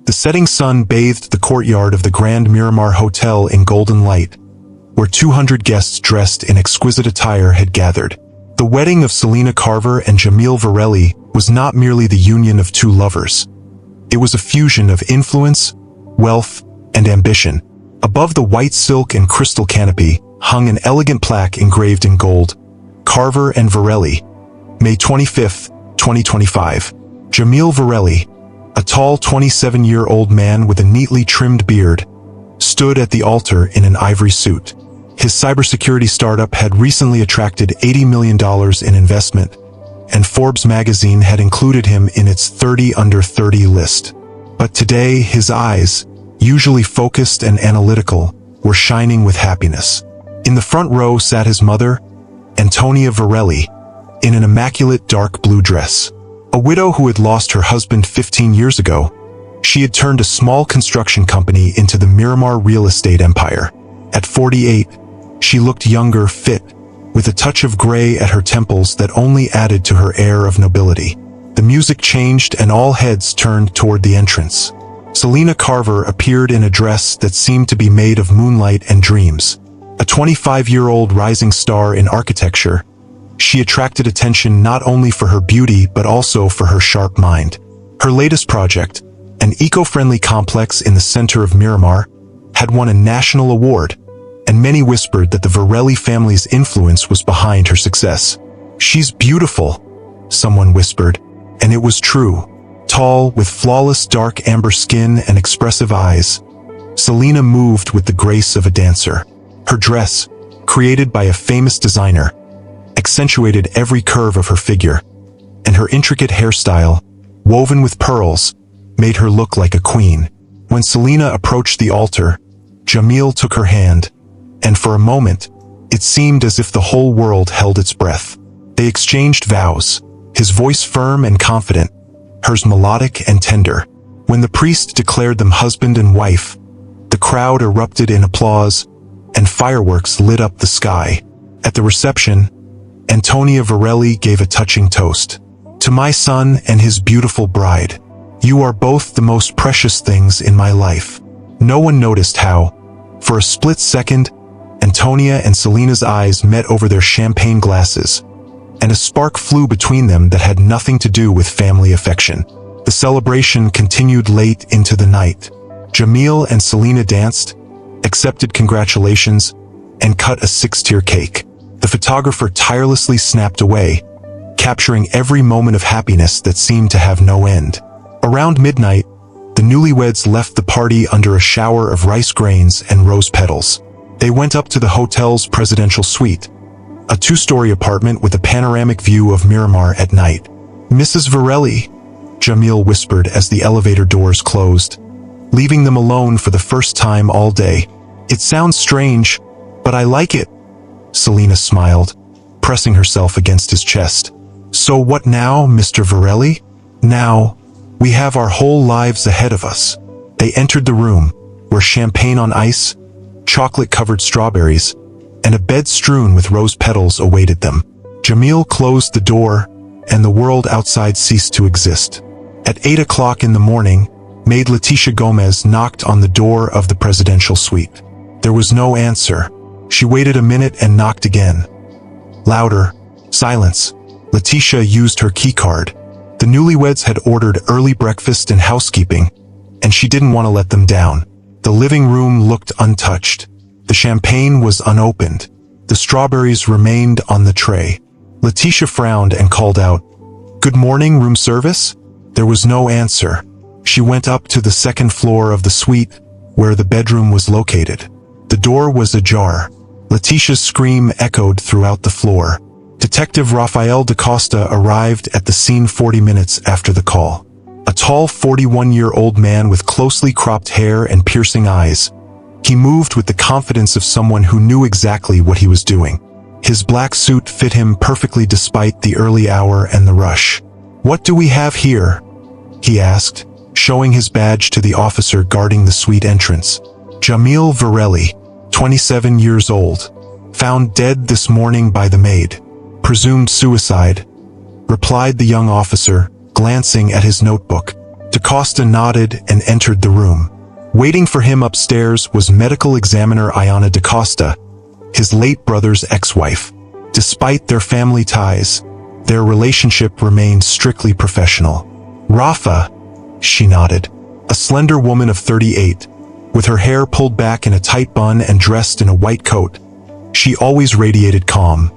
The setting sun bathed the courtyard of the Grand Miramar Hotel in golden light, where 200 guests dressed in exquisite attire had gathered. The wedding of Selena Carver and Jamil Varelli was not merely the union of two lovers. It was a fusion of influence, wealth, and ambition. Above the white silk and crystal canopy hung an elegant plaque engraved in gold, Carver and Varelli, May 25, 2025. Jamil Varelli, a tall 27-year-old man with a neatly trimmed beard, stood at the altar in an ivory suit. His cybersecurity startup had recently attracted $80 million in investment, and Forbes magazine had included him in its 30 under 30 list. But today, his eyes, usually focused and analytical, were shining with happiness. In the front row sat his mother, Antonia Varelli, in an immaculate dark blue dress. A widow who had lost her husband 15 years ago, she had turned a small construction company into the Miramar real estate empire. At 48, she looked younger, fit, with a touch of gray at her temples that only added to her air of nobility. The music changed and all heads turned toward the entrance. Selena Carver appeared in a dress that seemed to be made of moonlight and dreams. A 25-year-old rising star in architecture, she attracted attention not only for her beauty but also for her sharp mind. Her latest project, an eco-friendly complex in the center of Miramar, had won a national award, and many whispered that the Varelli family's influence was behind her success. "She's beautiful," someone whispered, and it was true. Tall, with flawless dark amber skin and expressive eyes, Selena moved with the grace of a dancer. Her dress, created by a famous designer, accentuated every curve of her figure, and her intricate hairstyle, woven with pearls, made her look like a queen. When Selena approached the altar, Jamil took her hand, and for a moment, it seemed as if the whole world held its breath. They exchanged vows, his voice firm and confident, hers melodic and tender. When the priest declared them husband and wife, the crowd erupted in applause, and fireworks lit up the sky. At the reception, Antonia Varelli gave a touching toast. "To my son and his beautiful bride. You are both the most precious things in my life." No one noticed how, for a split second, Antonia and Selena's eyes met over their champagne glasses, and a spark flew between them that had nothing to do with family affection. The celebration continued late into the night. Jamil and Selena danced, accepted congratulations, and cut a 6-tier cake. The photographer tirelessly snapped away, capturing every moment of happiness that seemed to have no end. Around midnight, the newlyweds left the party under a shower of rice grains and rose petals. They went up to the hotel's presidential suite, a 2-story apartment with a panoramic view of Miramar at night. "Mrs. Varelli," Jamil whispered as the elevator doors closed, leaving them alone for the first time all day. "It sounds strange, but I like it." Selena smiled, pressing herself against his chest. "So what now, Mr. Varelli?" "Now, we have our whole lives ahead of us." They entered the room, where champagne on ice, chocolate-covered strawberries, and a bed strewn with rose petals awaited them. Jamil closed the door, and the world outside ceased to exist. At 8 o'clock in the morning, maid Leticia Gomez knocked on the door of the presidential suite. There was no answer. She waited a minute and knocked again. Louder. Silence. Leticia used her keycard. The newlyweds had ordered early breakfast and housekeeping, and she didn't want to let them down. The living room looked untouched. The champagne was unopened. The strawberries remained on the tray. Leticia frowned and called out, "Good morning, room service?" There was no answer. She went up to the second floor of the suite, where the bedroom was located. The door was ajar. Leticia's scream echoed throughout the floor. Detective Rafael da Costa arrived at the scene 40 minutes after the call. A tall 41-year-old man with closely cropped hair and piercing eyes. He moved with the confidence of someone who knew exactly what he was doing. His black suit fit him perfectly despite the early hour and the rush. "What do we have here?" he asked, showing his badge to the officer guarding the suite entrance. "Jamil Varelli, 27 years old, found dead this morning by the maid. Presumed suicide," replied the young officer, glancing at his notebook. DaCosta nodded and entered the room. Waiting for him upstairs was medical examiner Ayanna DaCosta, his late brother's ex-wife. Despite their family ties, their relationship remained strictly professional. Rafa, she nodded, a slender woman of 38, with her hair pulled back in a tight bun and dressed in a white coat. She always radiated calm,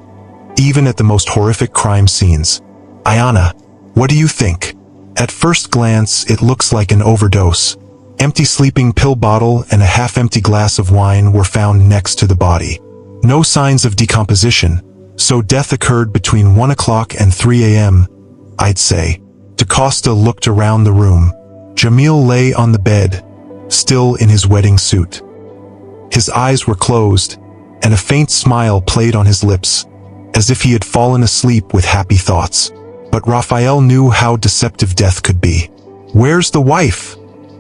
even at the most horrific crime scenes. Ayanna, what do you think? At first glance, it looks like an overdose. Empty sleeping pill bottle and a half-empty glass of wine were found next to the body. No signs of decomposition, so death occurred between 1 o'clock and 3 a.m., I'd say. DaCosta looked around the room. Jamil lay on the bed, still in his wedding suit. His eyes were closed, and a faint smile played on his lips, as if he had fallen asleep with happy thoughts. But Raphael knew how deceptive death could be. "Where's the wife?"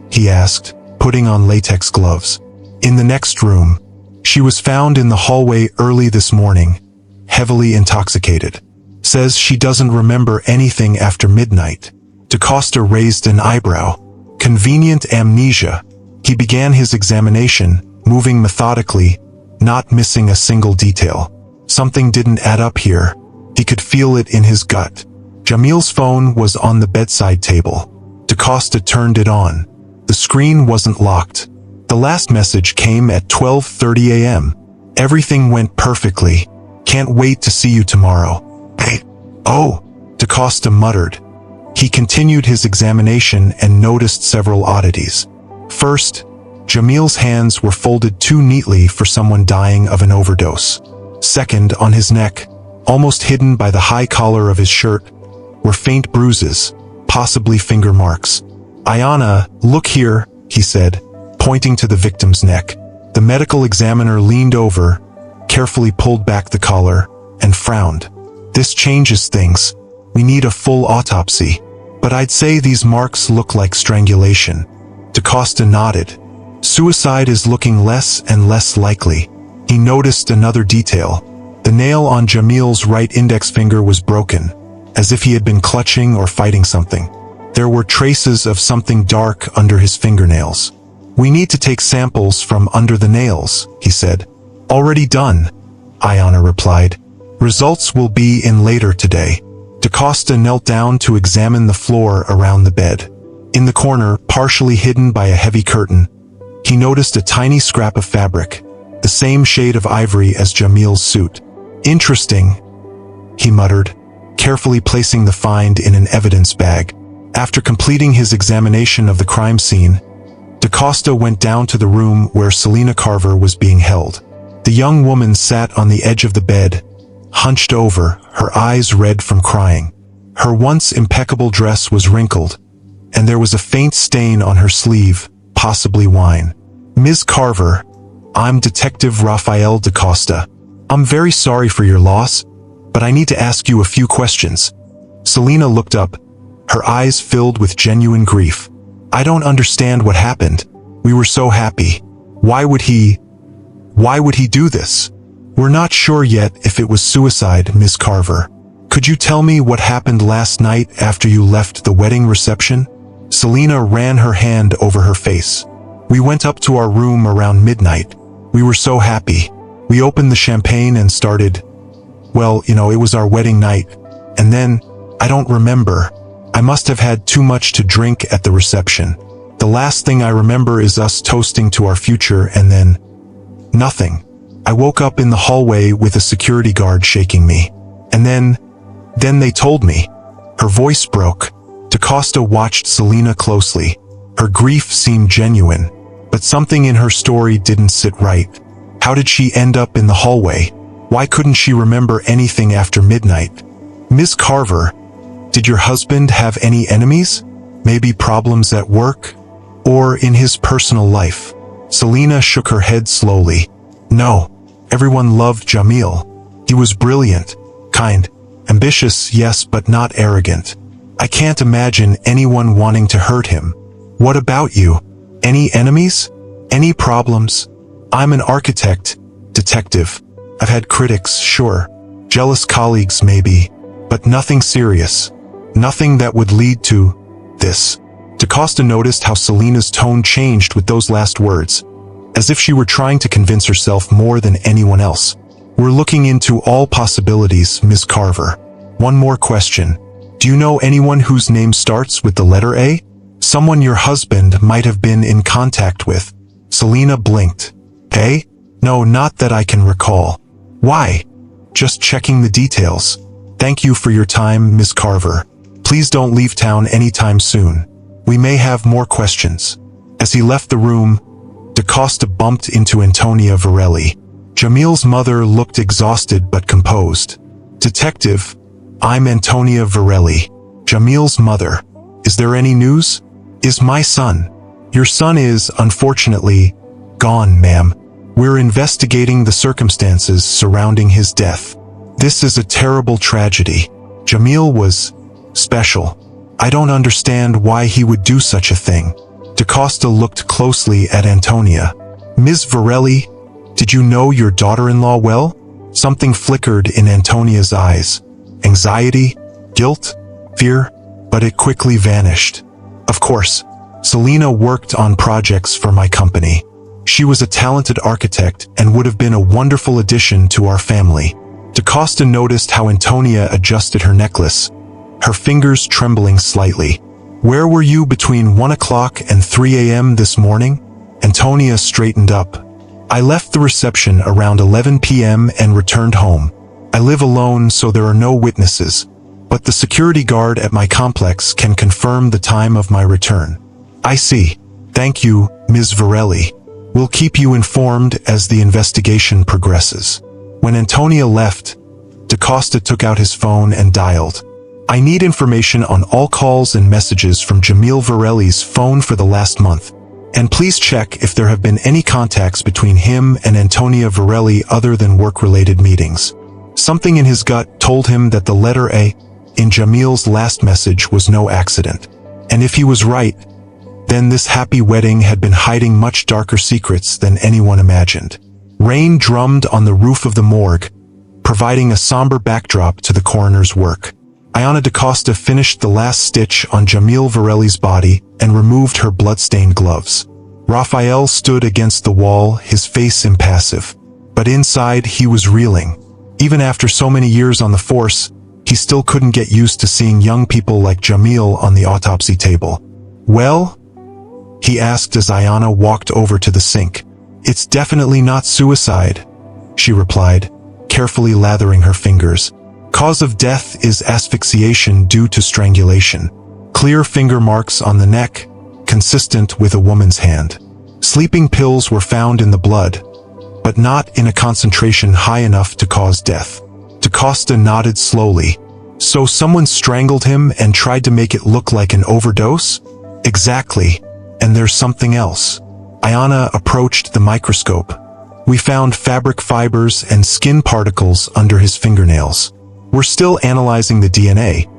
he asked, putting on latex gloves. "In the next room. She was found in the hallway early this morning, heavily intoxicated. Says she doesn't remember anything after midnight." DaCosta raised an eyebrow. Convenient amnesia. He began his examination, moving methodically, not missing a single detail. Something didn't add up here. He could feel it in his gut. Jamil's phone was on the bedside table. DaCosta turned it on. The screen wasn't locked. The last message came at 12:30 a.m. "Everything went perfectly. Can't wait to see you tomorrow." "Hey, oh," DaCosta muttered. He continued his examination and noticed several oddities. First, Jamil's hands were folded too neatly for someone dying of an overdose. Second, on his neck, almost hidden by the high collar of his shirt, were faint bruises, possibly finger marks. "Ayanna, look here," he said, pointing to the victim's neck. The medical examiner leaned over, carefully pulled back the collar, and frowned. "This changes things. We need a full autopsy. But I'd say these marks look like strangulation." DaCosta nodded. "Suicide is looking less and less likely." He noticed another detail. The nail on Jamil's right index finger was broken, as if he had been clutching or fighting something. There were traces of something dark under his fingernails. "We need to take samples from under the nails," he said. "Already done," Ayanna replied. "Results will be in later today." DaCosta knelt down to examine the floor around the bed. In the corner, partially hidden by a heavy curtain, he noticed a tiny scrap of fabric, the same shade of ivory as Jamil's suit. "Interesting," he muttered, carefully placing the find in an evidence bag. After completing his examination of the crime scene, DaCosta went down to the room where Selena Carver was being held. The young woman sat on the edge of the bed, hunched over, her eyes red from crying. Her once impeccable dress was wrinkled, and there was a faint stain on her sleeve, possibly wine. "Ms. Carver, I'm Detective Raphael DaCosta. I'm very sorry for your loss, but I need to ask you a few questions." Selena looked up, her eyes filled with genuine grief. "I don't understand what happened. We were so happy. Why would he do this?" "We're not sure yet if it was suicide, Ms. Carver. Could you tell me what happened last night after you left the wedding reception?" Selena ran her hand over her face. "We went up to our room around midnight. We were so happy. We opened the champagne and started, well, it was our wedding night. And then, I don't remember. I must have had too much to drink at the reception. The last thing I remember is us toasting to our future and then nothing. I woke up in the hallway with a security guard shaking me. And then they told me." Her voice broke. DaCosta watched Selena closely. Her grief seemed genuine, but something in her story didn't sit right. How did she end up in the hallway? Why couldn't she remember anything after midnight? "Ms. Carver, did your husband have any enemies? Maybe problems at work? Or in his personal life?" Selena shook her head slowly. "No. Everyone loved Jamil. He was brilliant, kind, ambitious, yes, but not arrogant. I can't imagine anyone wanting to hurt him." "What about you? Any enemies? Any problems?" "I'm an architect, detective. I've had critics, sure. Jealous colleagues, maybe. But nothing serious. Nothing that would lead to this." DaCosta noticed how Selena's tone changed with those last words, as if she were trying to convince herself more than anyone else. We're looking into all possibilities, Ms. Carver. One more question. Do you know anyone whose name starts with the letter A? Someone your husband might have been in contact with. Selena blinked. A? No, not that I can recall. Why? Just checking the details. Thank you for your time, Ms. Carver. Please don't leave town anytime soon. We may have more questions. As he left the room, DaCosta bumped into Antonia Varelli. Jamil's mother looked exhausted but composed. Detective, I'm Antonia Varelli, Jamil's mother. Is there any news? Is my son? Your son is, unfortunately, gone, ma'am. We're investigating the circumstances surrounding his death. This is a terrible tragedy. Jamil was special. I don't understand why he would do such a thing. DaCosta looked closely at Antonia. Ms. Varelli, did you know your daughter-in-law well? Something flickered in Antonia's eyes. Anxiety, guilt, fear, but it quickly vanished. Of course, Selena worked on projects for my company. She was a talented architect and would have been a wonderful addition to our family. DaCosta noticed how Antonia adjusted her necklace, her fingers trembling slightly. Where were you between 1 o'clock and 3 a.m. this morning? Antonia straightened up. I left the reception around 11 p.m. and returned home. I live alone, so there are no witnesses, but the security guard at my complex can confirm the time of my return. I see. Thank you, Ms. Varelli. We'll keep you informed as the investigation progresses. When Antonia left, DaCosta took out his phone and dialed. I need information on all calls and messages from Jamil Varelli's phone for the last month. And please check if there have been any contacts between him and Antonia Varelli other than work-related meetings. Something in his gut told him that the letter A in Jamil's last message was no accident. And if he was right, then this happy wedding had been hiding much darker secrets than anyone imagined. Rain drummed on the roof of the morgue, providing a somber backdrop to the coroner's work. Ayanna DaCosta finished the last stitch on Jamil Varelli's body and removed her blood-stained gloves. Raphael stood against the wall, his face impassive. But inside, he was reeling. Even after so many years on the force, he still couldn't get used to seeing young people like Jamil on the autopsy table. Well? He asked as Ayanna walked over to the sink. It's definitely not suicide, she replied, carefully lathering her fingers. Cause of death is asphyxiation due to strangulation. Clear finger marks on the neck, consistent with a woman's hand. Sleeping pills were found in the blood, but not in a concentration high enough to cause death. DaCosta nodded slowly. So someone strangled him and tried to make it look like an overdose? Exactly. And there's something else. Ayanna approached the microscope. We found fabric fibers and skin particles under his fingernails. We're still analyzing the DNA,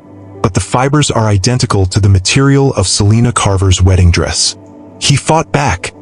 but the fibers are identical to the material of Selena Carver's wedding dress. He fought back,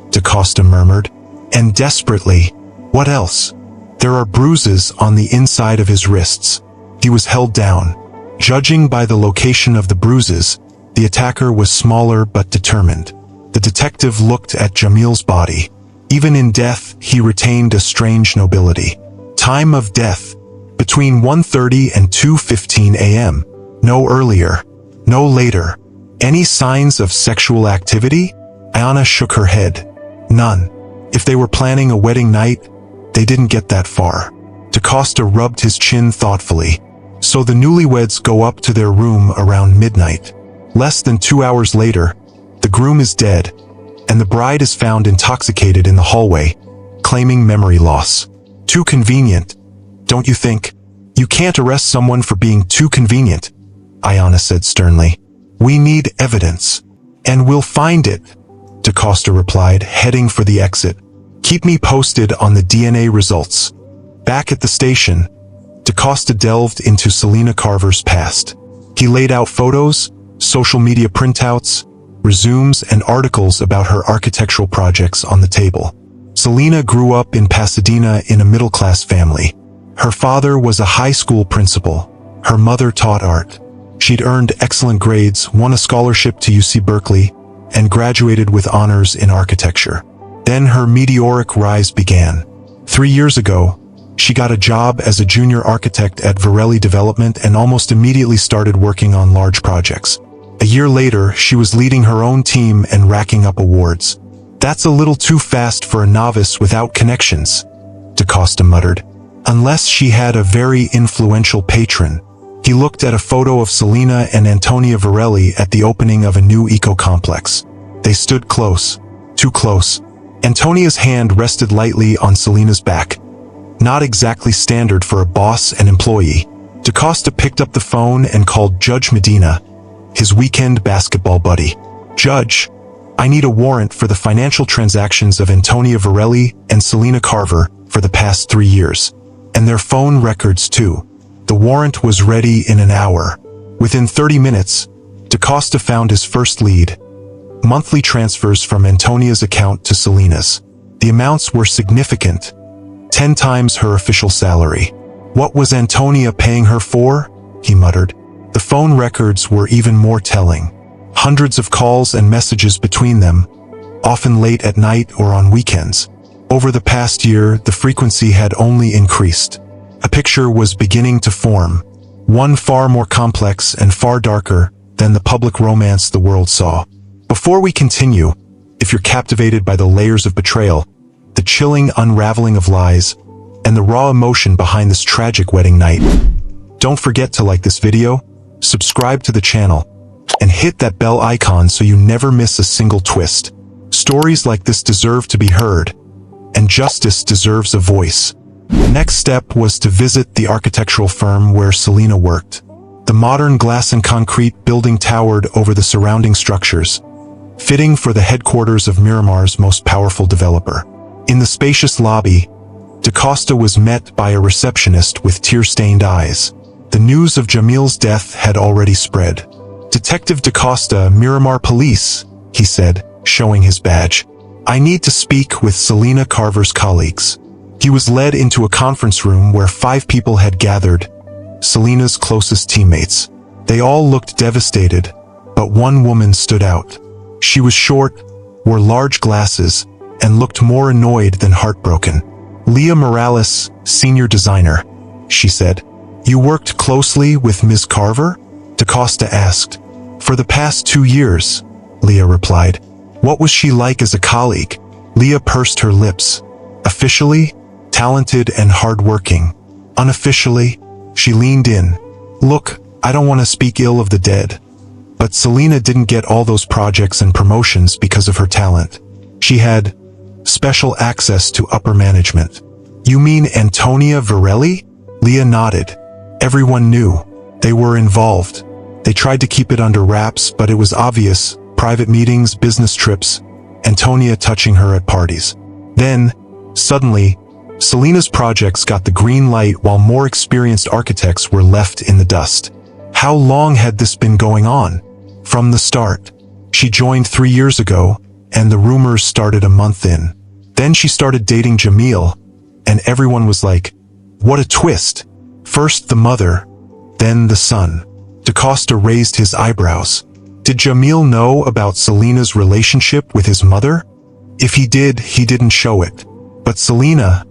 DaCosta murmured, and desperately. What else? There are bruises on the inside of his wrists. He was held down. Judging by the location of the bruises, the attacker was smaller but determined. The detective looked at Jamil's body. Even in death, he retained a strange nobility. Time of death: between 1:30 and 2:15 a.m. No earlier. No later. Any signs of sexual activity? Ayanna shook her head. None. If they were planning a wedding night, they didn't get that far. DaCosta rubbed his chin thoughtfully. So the newlyweds go up to their room around midnight. Less than 2 hours later, the groom is dead, and the bride is found intoxicated in the hallway, claiming memory loss. Too convenient, don't you think? You can't arrest someone for being too convenient, Ayanna said sternly. We need evidence. And we'll find it, DaCosta replied, heading for the exit. Keep me posted on the DNA results. Back at the station, DaCosta delved into Selena Carver's past. He laid out photos, social media printouts, resumes, and articles about her architectural projects on the table. Selena grew up in Pasadena in a middle-class family. Her father was a high school principal. Her mother taught art. She She'd earned excellent grades, won a scholarship to UC Berkeley, and graduated with honors in architecture. Then her meteoric rise began. 3 years ago, she got a job as a junior architect at Varelli Development and almost immediately started working on large projects. A year later, she was leading her own team and racking up awards. "That's a little too fast for a novice without connections," DaCosta muttered. "Unless she had a very influential patron." He looked at a photo of Selina and Antonia Varelli at the opening of a new eco-complex. They stood close. Too close. Antonia's hand rested lightly on Selina's back. Not exactly standard for a boss and employee. DaCosta picked up the phone and called Judge Medina, his weekend basketball buddy. "Judge, I need a warrant for the financial transactions of Antonia Varelli and Selina Carver for the past 3 years. And their phone records too." The warrant was ready in an hour. Within 30 minutes, DaCosta found his first lead. Monthly transfers from Antonia's account to Selina's. The amounts were significant. 10 times her official salary. What was Antonia paying her for? He muttered. The phone records were even more telling. Hundreds of calls and messages between them, often late at night or on weekends. Over the past year, the frequency had only increased. A picture was beginning to form, one far more complex and far darker than the public romance the world saw. Before we continue, if you're captivated by the layers of betrayal, the chilling unraveling of lies, and the raw emotion behind this tragic wedding night, don't forget to like this video, subscribe to the channel, and hit that bell icon so you never miss a single twist. Stories like this deserve to be heard, and justice deserves a voice. The next step was to visit the architectural firm where Selina worked. The modern glass and concrete building towered over the surrounding structures, fitting for the headquarters of Miramar's most powerful developer. In the spacious lobby, DaCosta was met by a receptionist with tear-stained eyes. The news of Jamil's death had already spread. "Detective DaCosta, Miramar Police," he said, showing his badge. "I need to speak with Selina Carver's colleagues." He was led into a conference room where 5 people had gathered, Selina's closest teammates. They all looked devastated, but one woman stood out. She was short, wore large glasses, and looked more annoyed than heartbroken. "Leah Morales, senior designer," she said. "You worked closely with Ms. Carver?" DaCosta asked. "For the past 2 years," Leah replied. "What was she like as a colleague?" Leah pursed her lips. "Officially, talented and hardworking. Unofficially," she leaned in. "Look, I don't want to speak ill of the dead, but Selina didn't get all those projects and promotions because of her talent. She had special access to upper management." "You mean Antonia Varelli?" Leah nodded. "Everyone knew. They were involved. They tried to keep it under wraps, but it was obvious. Private meetings, business trips, Antonia touching her at parties. Then, suddenly, Selina's projects got the green light while more experienced architects were left in the dust." "How long had this been going on?" "From the start. She joined 3 years ago, and the rumors started a month in. Then she started dating Jamil, and everyone was like, 'What a twist!' First the mother, then the son." DaCosta raised his eyebrows. "Did Jamil know about Selina's relationship with his mother?" "If he did, he didn't show it. But Selina,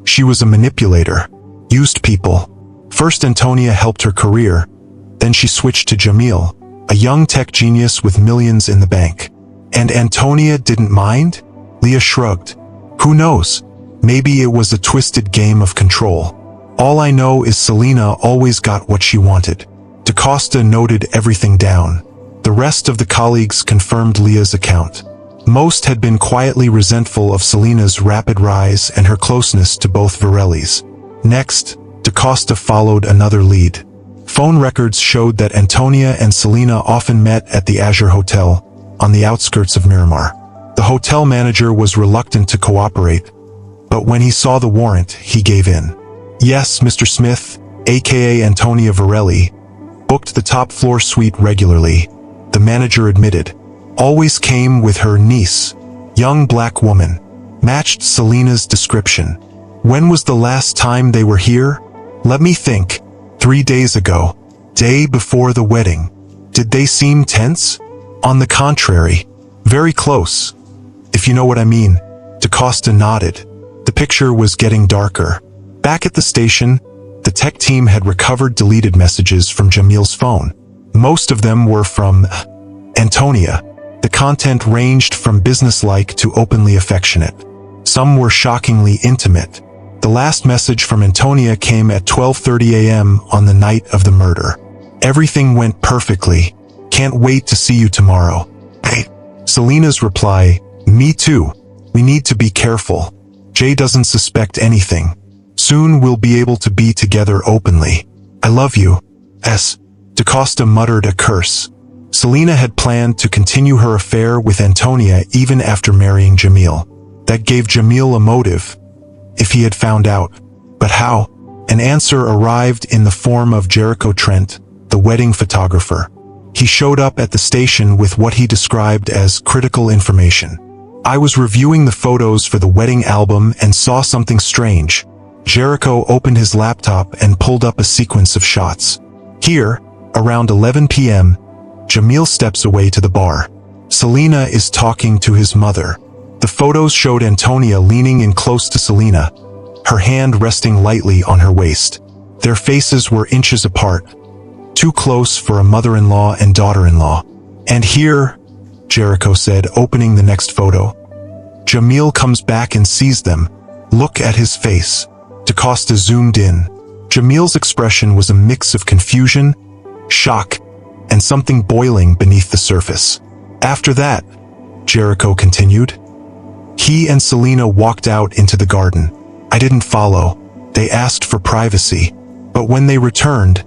she was a manipulator. Used people. First Antonia helped her career, then she switched to Jamil, a young tech genius with millions in the bank. And Antonia didn't mind?" Leah shrugged. "Who knows? Maybe it was a twisted game of control. All I know is Selina always got what she wanted." DaCosta noted everything down. The rest of the colleagues confirmed Leah's account. Most had been quietly resentful of Selina's rapid rise and her closeness to both Varellis. Next, DaCosta followed another lead. Phone records showed that Antonia and Selina often met at the Azure Hotel, on the outskirts of Miramar. The hotel manager was reluctant to cooperate, but when he saw the warrant, he gave in. "Yes, Mr. Smith, aka Antonia Varelli, booked the top-floor suite regularly," the manager admitted. "Always came with her niece, young black woman. Matched Selina's description." "When was the last time they were here?" "Let me think. 3 days ago." day before the wedding. Did they seem tense? On the contrary, very close. If you know what I mean. DaCosta nodded. The picture was getting darker. Back at the station, the tech team had recovered deleted messages from Jamil's phone. Most of them were from Antonia. The content ranged from businesslike to openly affectionate. Some were shockingly intimate. The last message from Antonia came at 12:30 a.m. on the night of the murder. Everything went perfectly. Can't wait to see you tomorrow. Hey. Selena's reply, me too. We need to be careful. Jay doesn't suspect anything. Soon we'll be able to be together openly. I love you. S. DaCosta muttered a curse. Selena had planned to continue her affair with Antonia even after marrying Jamil. That gave Jamil a motive, if he had found out. But how? An answer arrived in the form of Jericho Trent, the wedding photographer. He showed up at the station with what he described as critical information. I was reviewing the photos for the wedding album and saw something strange. Jericho opened his laptop and pulled up a sequence of shots. Here, around 11 p.m., Jamil steps away to the bar. Selena is talking to his mother. The photos showed Antonia leaning in close to Selena, her hand resting lightly on her waist. Their faces were inches apart, too close for a mother-in-law and daughter-in-law. And here, Jericho said, opening the next photo. Jamil comes back and sees them. Look at his face. DaCosta zoomed in. Jamil's expression was a mix of confusion, shock, and something boiling beneath the surface. After that, Jericho continued, he and Selena walked out into the garden. I didn't follow. They asked for privacy. But when they returned,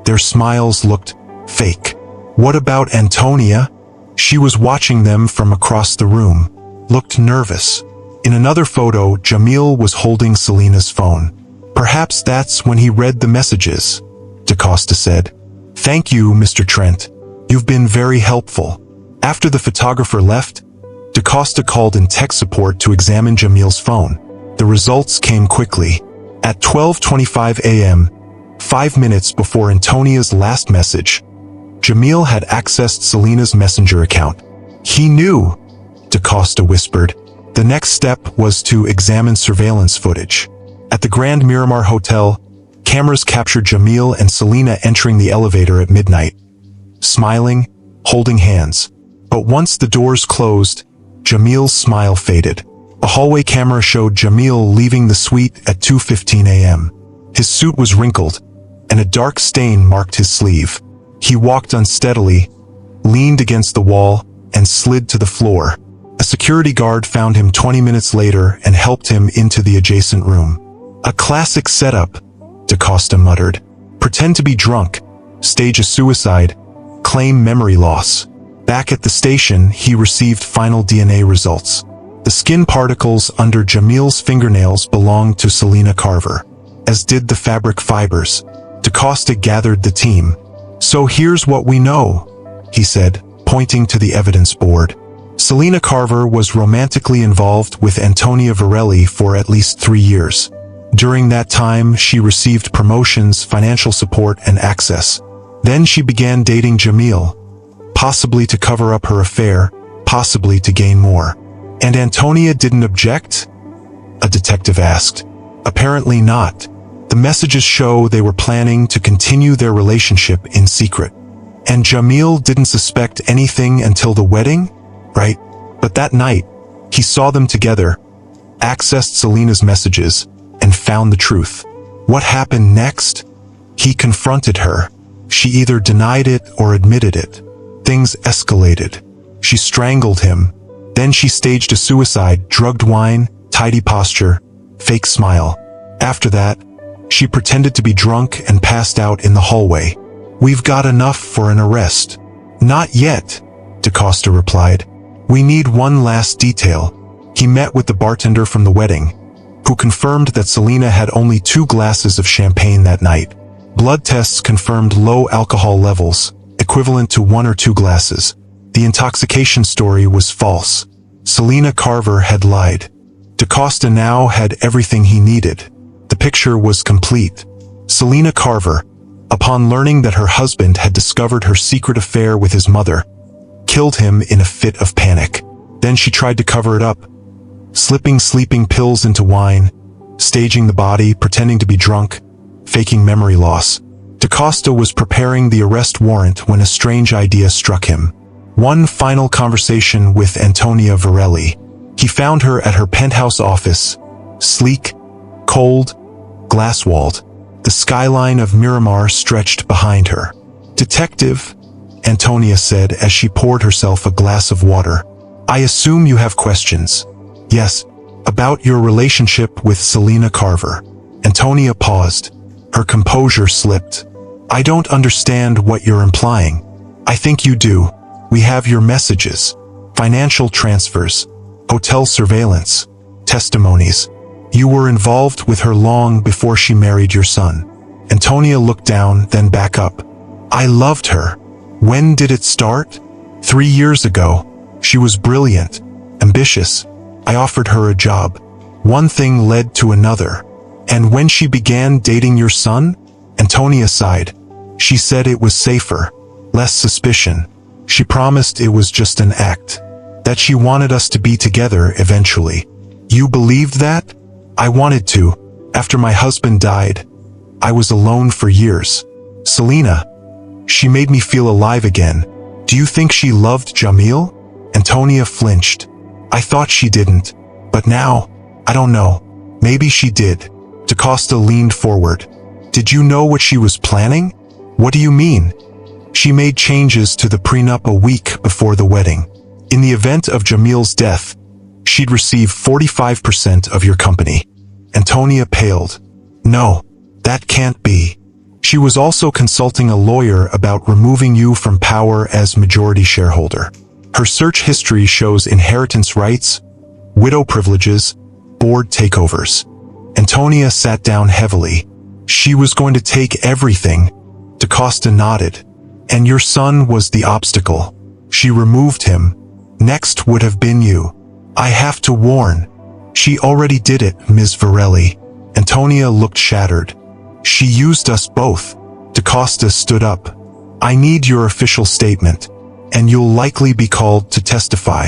their smiles looked fake. What about Antonia? She was watching them from across the room, looked nervous. In another photo, Jamil was holding Selena's phone. Perhaps that's when he read the messages, DaCosta said. Thank you, Mr. Trent. You've been very helpful. After the photographer left, DaCosta called in tech support to examine Jamil's phone. The results came quickly. At 12:25 a.m., 5 minutes before Antonia's last message, Jamil had accessed Selena's Messenger account. He knew, DaCosta whispered. The next step was to examine surveillance footage. At the Grand Miramar Hotel, cameras captured Jamil and Selena entering the elevator at midnight, smiling, holding hands. But once the doors closed, Jamil's smile faded. A hallway camera showed Jamil leaving the suite at 2:15 a.m. His suit was wrinkled, and a dark stain marked his sleeve. He walked unsteadily, leaned against the wall, and slid to the floor. A security guard found him 20 minutes later and helped him into the adjacent room. A classic setup, DaCosta muttered. Pretend to be drunk, stage a suicide, claim memory loss. Back at the station, he received final DNA results. The skin particles under Jamil's fingernails belonged to Selena Carver, as did the fabric fibers. DaCosta gathered the team. So here's what we know, he said, pointing to the evidence board. Selena Carver was romantically involved with Antonia Varelli for at least 3 years. During that time, she received promotions, financial support, and access. Then she began dating Jamil, possibly to cover up her affair, possibly to gain more. And Antonia didn't object? A detective asked. Apparently not. The messages show they were planning to continue their relationship in secret. And Jamil didn't suspect anything until the wedding? Right? But that night, he saw them together, accessed Selena's messages, and found the truth. What happened next? He confronted her. She either denied it or admitted it. Things escalated. She strangled him. Then she staged a suicide, drugged wine, tidy posture, fake smile. After that, she pretended to be drunk and passed out in the hallway. We've got enough for an arrest. Not yet, DaCosta replied. We need one last detail. He met with the bartender from the wedding, who confirmed that Selena had only 2 glasses of champagne that night. Blood tests confirmed low alcohol levels, equivalent to 1 or 2 glasses. The intoxication story was false. Selena Carver had lied. DaCosta now had everything he needed. The picture was complete. Selena Carver, upon learning that her husband had discovered her secret affair with his mother, killed him in a fit of panic. Then she tried to cover it up, slipping sleeping pills into wine, staging the body, pretending to be drunk, faking memory loss. DaCosta was preparing the arrest warrant when a strange idea struck him. One final conversation with Antonia Varelli. He found her at her penthouse office, sleek, cold, glass-walled. The skyline of Miramar stretched behind her. "Detective," Antonia said as she poured herself a glass of water, "I assume you have questions." "Yes, about your relationship with Selena Carver." Antonia paused. Her composure slipped. "I don't understand what you're implying." "I think you do. We have your messages, financial transfers, hotel surveillance, testimonies. You were involved with her long before she married your son." Antonia looked down, then back up. "I loved her. When did it start?" 3 years ago. She was brilliant, ambitious. I offered her a job. One thing led to another. And when she began dating your son?" Antonia sighed. "She said it was safer, less suspicion. She promised it was just an act, that she wanted us to be together eventually." "You believed that?" "I wanted to. After my husband died, I was alone for years. Selena, she made me feel alive again." "Do you think she loved Jamil?" Antonia flinched. "I thought she didn't. But now, I don't know. Maybe she did." DaCosta leaned forward. "Did you know what she was planning?" "What do you mean?" "She made changes to the prenup a week before the wedding. In the event of Jamil's death, she'd receive 45% of your company." Antonia paled. "No, that can't be." "She was also consulting a lawyer about removing you from power as majority shareholder. Her search history shows inheritance rights, widow privileges, board takeovers." Antonia sat down heavily. "She was going to take everything." DaCosta nodded. "And your son was the obstacle. She removed him. Next would have been you. I have to warn. She already did it, Ms. Varelli." Antonia looked shattered. "She used us both." DaCosta stood up. "I need your official statement, and you'll likely be called to testify."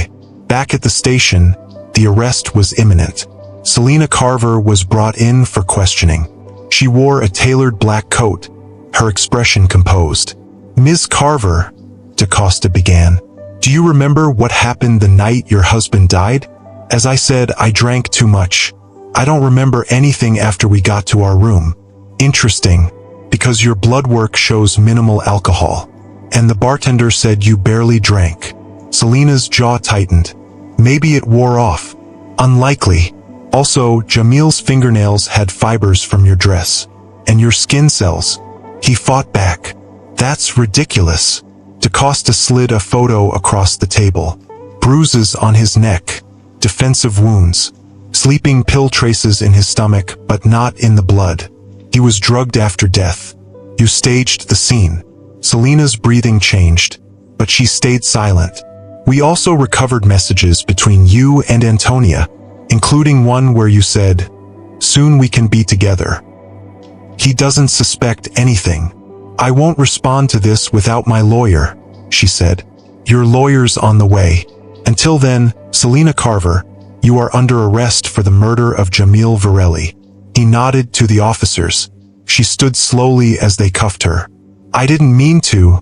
Back at the station, the arrest was imminent. Selena Carver was brought in for questioning. She wore a tailored black coat, her expression composed. "Ms. Carver," DaCosta began, "do you remember what happened the night your husband died?" "As I said, I drank too much. I don't remember anything after we got to our room." "Interesting, because your blood work shows minimal alcohol. And the bartender said you barely drank." Selena's jaw tightened. "Maybe it wore off." "Unlikely. Also, Jamil's fingernails had fibers from your dress. And your skin cells." He fought back. "That's ridiculous." DaCosta slid a photo across the table. Bruises on his neck, defensive wounds, sleeping pill traces in his stomach, but not in the blood. He was drugged after death. "You staged the scene." Selena's breathing changed, but she stayed silent. "We also recovered messages between you and Antonia, including one where you said, 'Soon we can be together.' He doesn't suspect anything." "I won't respond to this without my lawyer," she said. "Your lawyer's on the way. Until then, Selena Carver, you are under arrest for the murder of Jamil Varelli." He nodded to the officers. She stood slowly as they cuffed her. "I didn't mean to,"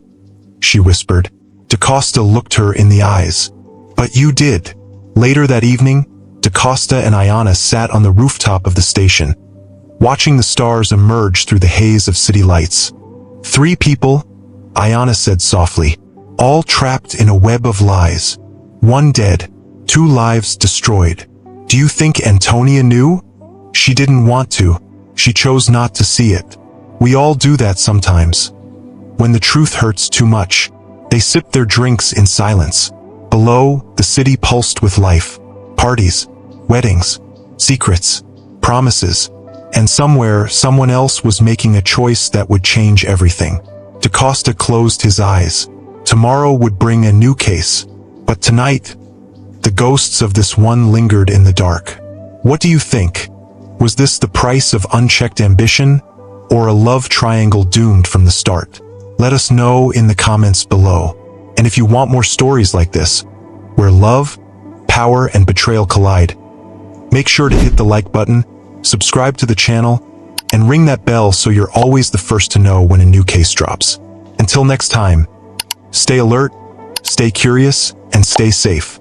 she whispered. DaCosta looked her in the eyes. "But you did." Later that evening, DaCosta and Ayana sat on the rooftop of the station, watching the stars emerge through the haze of city lights. "3 people," Ayana said softly, "all trapped in a web of lies. 1 dead, 2 lives destroyed." "Do you think Antonia knew?" "She didn't want to. She chose not to see it. We all do that sometimes. When the truth hurts too much." They sipped their drinks in silence. Below, the city pulsed with life. Parties, weddings, secrets, promises. And somewhere, someone else was making a choice that would change everything. DaCosta closed his eyes. Tomorrow would bring a new case. But tonight, the ghosts of this one lingered in the dark. What do you think? Was this the price of unchecked ambition? or a love triangle doomed from the start? Let us know in the comments below. And if you want more stories like this, where love, power, and betrayal collide, make sure to hit the like button, subscribe to the channel, and ring that bell so you're always the first to know when a new case drops. Until next time, stay alert, stay curious, and stay safe.